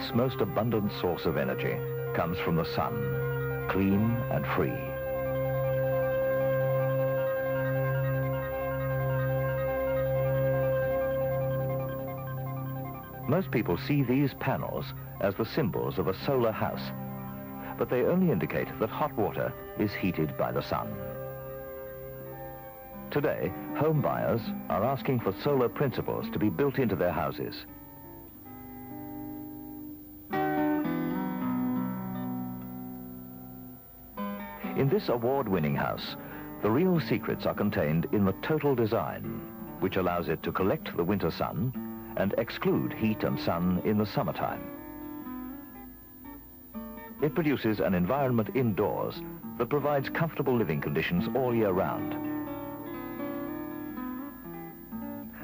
Earth's most abundant source of energy comes from the sun, clean and free. Most people see these panels as the symbols of a solar house, but they only indicate that hot water is heated by the sun. Today, home buyers are asking for solar principles to be built into their houses. In this award-winning house, the real secrets are contained in the total design, which allows it to collect the winter sun and exclude heat and sun in the summertime. It produces an environment indoors that provides comfortable living conditions all year round.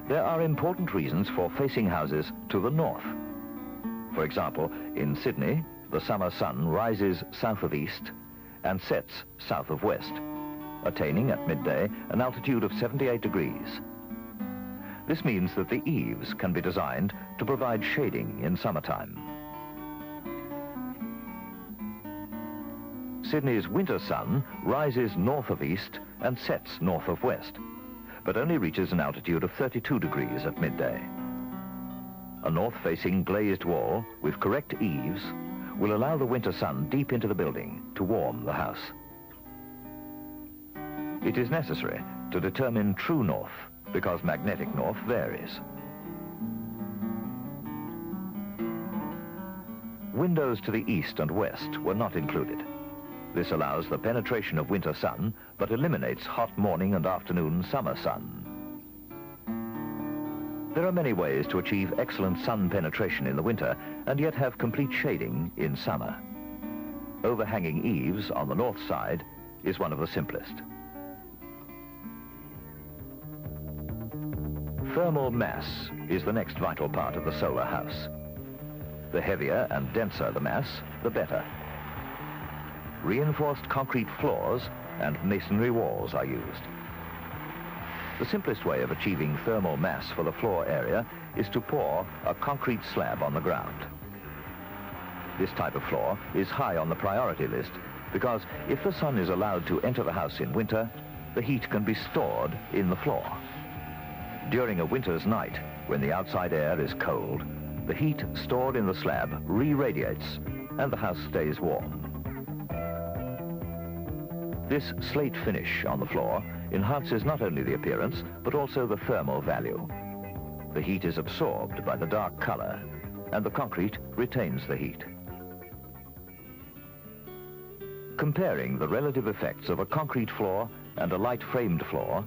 There are important reasons for facing houses to the north. For example, in Sydney, the summer sun rises south of east and sets south of west, attaining at midday an altitude of 78 degrees. This means that the eaves can be designed to provide shading in summertime. Sydney's winter sun rises north of east and sets north of west, but only reaches an altitude of 32 degrees at midday. A north-facing glazed wall with correct eaves will allow the winter sun deep into the building to warm the house. It is necessary to determine true north because magnetic north varies. Windows to the east and west were not included. This allows the penetration of winter sun, but eliminates hot morning and afternoon summer sun. There are many ways to achieve excellent sun penetration in the winter and yet have complete shading in summer. Overhanging eaves on the north side is one of the simplest. Thermal mass is the next vital part of the solar house. The heavier and denser the mass, the better. Reinforced concrete floors and masonry walls are used. The simplest way of achieving thermal mass for the floor area is to pour a concrete slab on the ground. This type of floor is high on the priority list because if the sun is allowed to enter the house in winter, the heat can be stored in the floor. During a winter's night, when the outside air is cold, the heat stored in the slab re-radiates and the house stays warm. This slate finish on the floor enhances not only the appearance, but also the thermal value. The heat is absorbed by the dark color, and the concrete retains the heat. Comparing the relative effects of a concrete floor and a light-framed floor,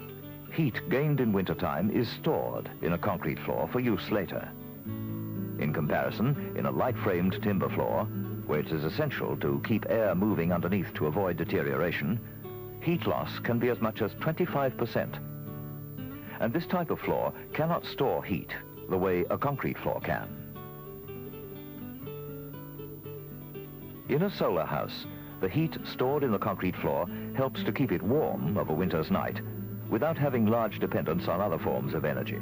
heat gained in wintertime is stored in a concrete floor for use later. In comparison, in a light-framed timber floor, where it is essential to keep air moving underneath to avoid deterioration, heat loss can be as much as 25%. And this type of floor cannot store heat the way a concrete floor can. In a solar house, the heat stored in the concrete floor helps to keep it warm of a winter's night without having large dependence on other forms of energy.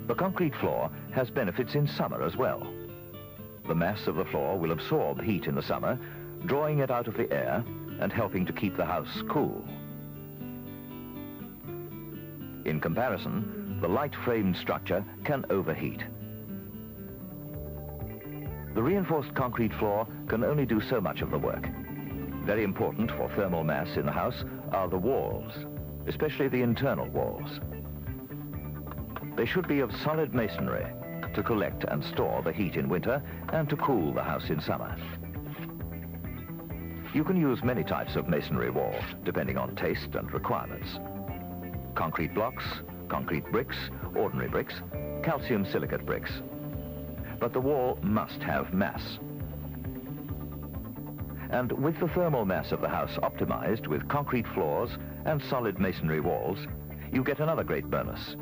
The concrete floor has benefits in summer as well. The mass of the floor will absorb heat in the summer, drawing it out of the air and helping to keep the house cool. In comparison, the light-framed structure can overheat. The reinforced concrete floor can only do so much of the work. Very important for thermal mass in the house are the walls, especially the internal walls. They should be of solid masonry to collect and store the heat in winter and to cool the house in summer. You can use many types of masonry wall, depending on taste and requirements. Concrete blocks, concrete bricks, ordinary bricks, calcium silicate bricks. But the wall must have mass. And with the thermal mass of the house optimized with concrete floors and solid masonry walls, you get another great bonus: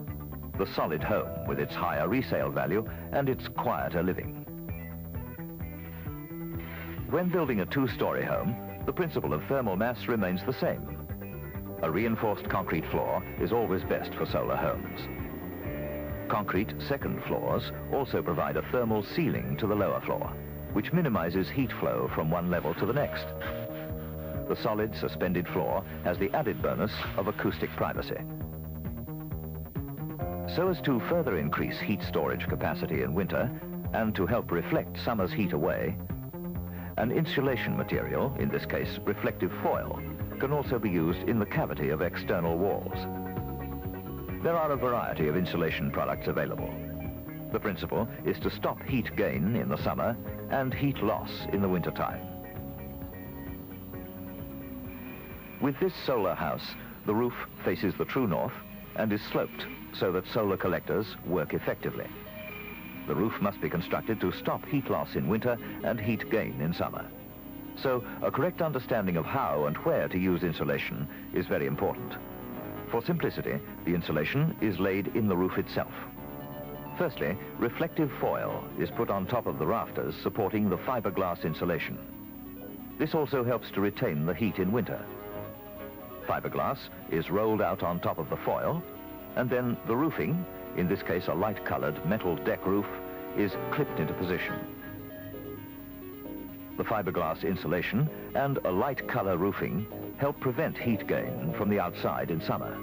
the solid home with its higher resale value and its quieter living. When building a two-story home, the principle of thermal mass remains the same. A reinforced concrete floor is always best for solar homes. Concrete second floors also provide a thermal ceiling to the lower floor, which minimizes heat flow from one level to the next. The solid suspended floor has the added bonus of acoustic privacy. So as to further increase heat storage capacity in winter and to help reflect summer's heat away, an insulation material, in this case reflective foil, can also be used in the cavity of external walls. There are a variety of insulation products available. The principle is to stop heat gain in the summer and heat loss in the wintertime. With this solar house, the roof faces the true north and is sloped so that solar collectors work effectively. The roof must be constructed to stop heat loss in winter and heat gain in summer. So a correct understanding of how and where to use insulation is very important. For simplicity, the insulation is laid in the roof itself. Firstly, reflective foil is put on top of the rafters supporting the fiberglass insulation. This also helps to retain the heat in winter. Fiberglass is rolled out on top of the foil, and then the roofing, in this case a light-colored metal deck roof, is clipped into position. The fiberglass insulation and a light color roofing help prevent heat gain from the outside in summer.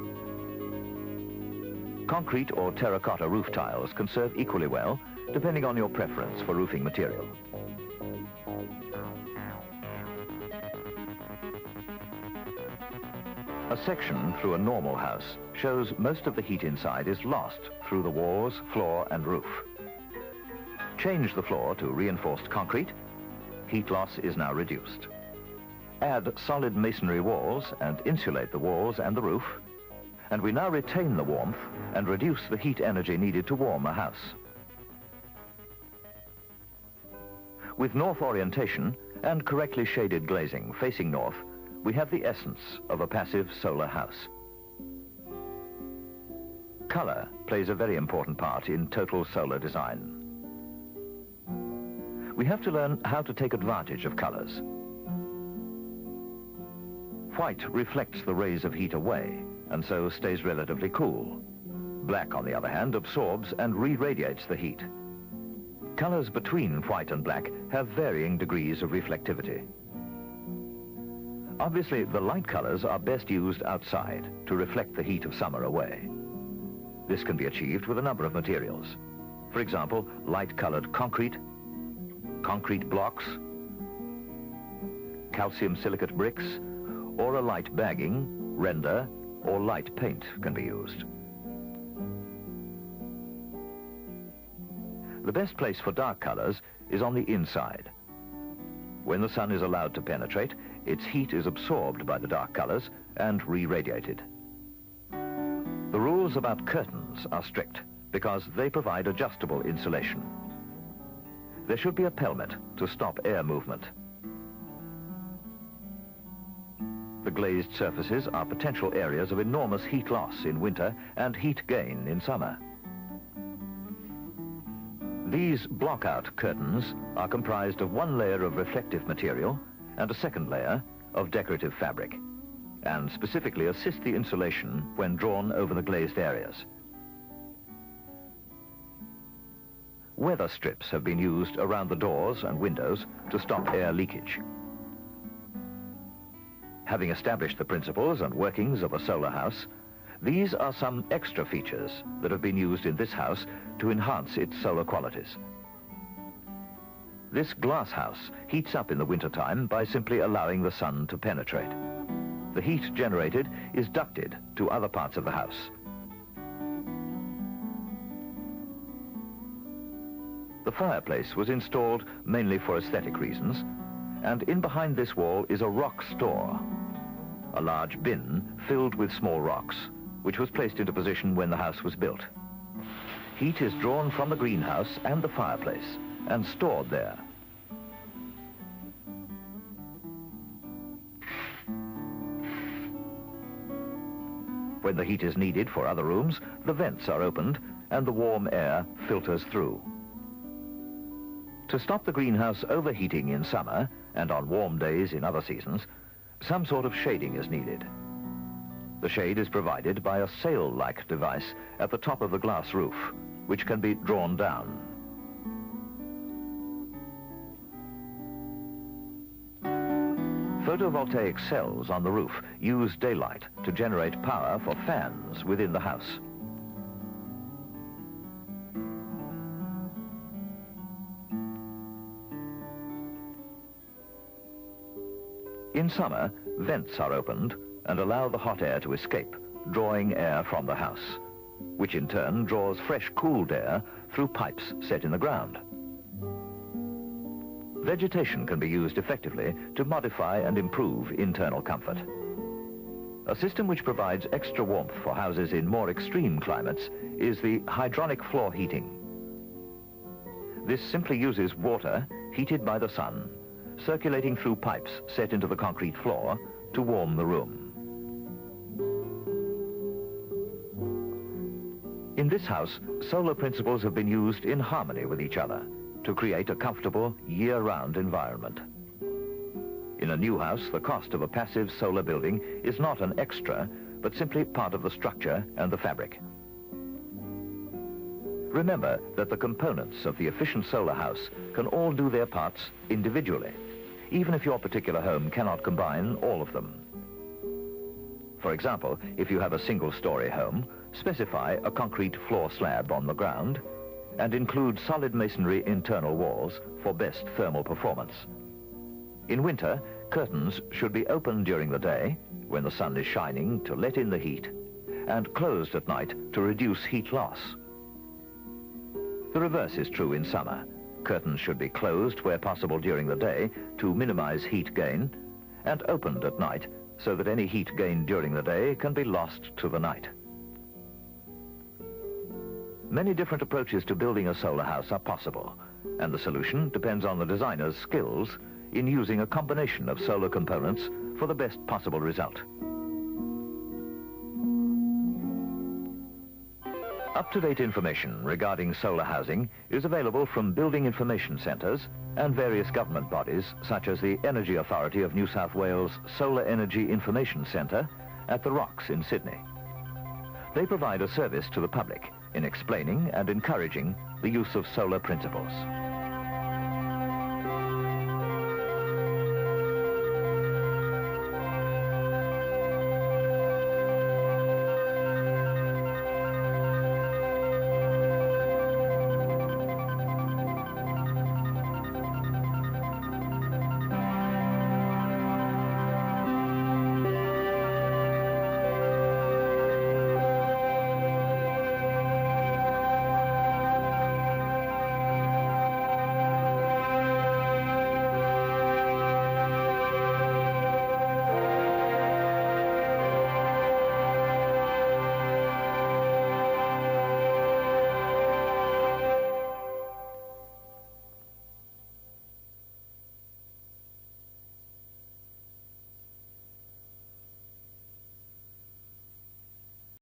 Concrete or terracotta roof tiles can serve equally well, depending on your preference for roofing material. A section through a normal house shows most of the heat inside is lost through the walls, floor and roof. Change the floor to reinforced concrete. Heat loss is now reduced. Add solid masonry walls and insulate the walls and the roof, and we now retain the warmth and reduce the heat energy needed to warm a house. With north orientation and correctly shaded glazing facing north, we have the essence of a passive solar house. Color plays a very important part in total solar design. We have to learn how to take advantage of colors. White reflects the rays of heat away and so stays relatively cool. Black, on the other hand, absorbs and re-radiates the heat. Colors between white and black have varying degrees of reflectivity. Obviously, the light colors are best used outside to reflect the heat of summer away. This can be achieved with a number of materials. For example, light-colored concrete, concrete blocks, calcium silicate bricks, or a light bagging, render, or light paint can be used. The best place for dark colors is on the inside. When the sun is allowed to penetrate, its heat is absorbed by the dark colors and re-radiated. The rules about curtains are strict because they provide adjustable insulation. There should be a pelmet to stop air movement. The glazed surfaces are potential areas of enormous heat loss in winter and heat gain in summer. These block-out curtains are comprised of one layer of reflective material and a second layer of decorative fabric, and specifically assist the insulation when drawn over the glazed areas. Weather strips have been used around the doors and windows to stop air leakage. Having established the principles and workings of a solar house, these are some extra features that have been used in this house to enhance its solar qualities. This glass house heats up in the wintertime by simply allowing the sun to penetrate. The heat generated is ducted to other parts of the house. The fireplace was installed mainly for aesthetic reasons, and in behind this wall is a rock store, a large bin filled with small rocks, which was placed into position when the house was built. Heat is drawn from the greenhouse and the fireplace and stored there. When the heat is needed for other rooms, the vents are opened and the warm air filters through. To stop the greenhouse overheating in summer and on warm days in other seasons, some sort of shading is needed. The shade is provided by a sail-like device at the top of the glass roof, which can be drawn down. Photovoltaic cells on the roof use daylight to generate power for fans within the house. In summer, vents are opened and allow the hot air to escape, drawing air from the house, which in turn draws fresh, cooled air through pipes set in the ground. Vegetation can be used effectively to modify and improve internal comfort. A system which provides extra warmth for houses in more extreme climates is the hydronic floor heating. This simply uses water heated by the sun, circulating through pipes set into the concrete floor to warm the room. In this house, solar principles have been used in harmony with each other to create a comfortable year-round environment. In a new house, the cost of a passive solar building is not an extra, but simply part of the structure and the fabric. Remember that the components of the efficient solar house can all do their parts individually, even if your particular home cannot combine all of them. For example, if you have a single-story home, specify a concrete floor slab on the ground and include solid masonry internal walls for best thermal performance. In winter, curtains should be open during the day, when the sun is shining, to let in the heat, and closed at night to reduce heat loss. The reverse is true in summer. Curtains should be closed where possible during the day to minimize heat gain, and opened at night so that any heat gained during the day can be lost to the night. Many different approaches to building a solar house are possible, and the solution depends on the designer's skills in using a combination of solar components for the best possible result. Up-to-date information regarding solar housing is available from building information centres and various government bodies such as the Energy Authority of New South Wales Solar Energy Information Centre at the Rocks in Sydney. They provide a service to the public in explaining and encouraging the use of solar principles.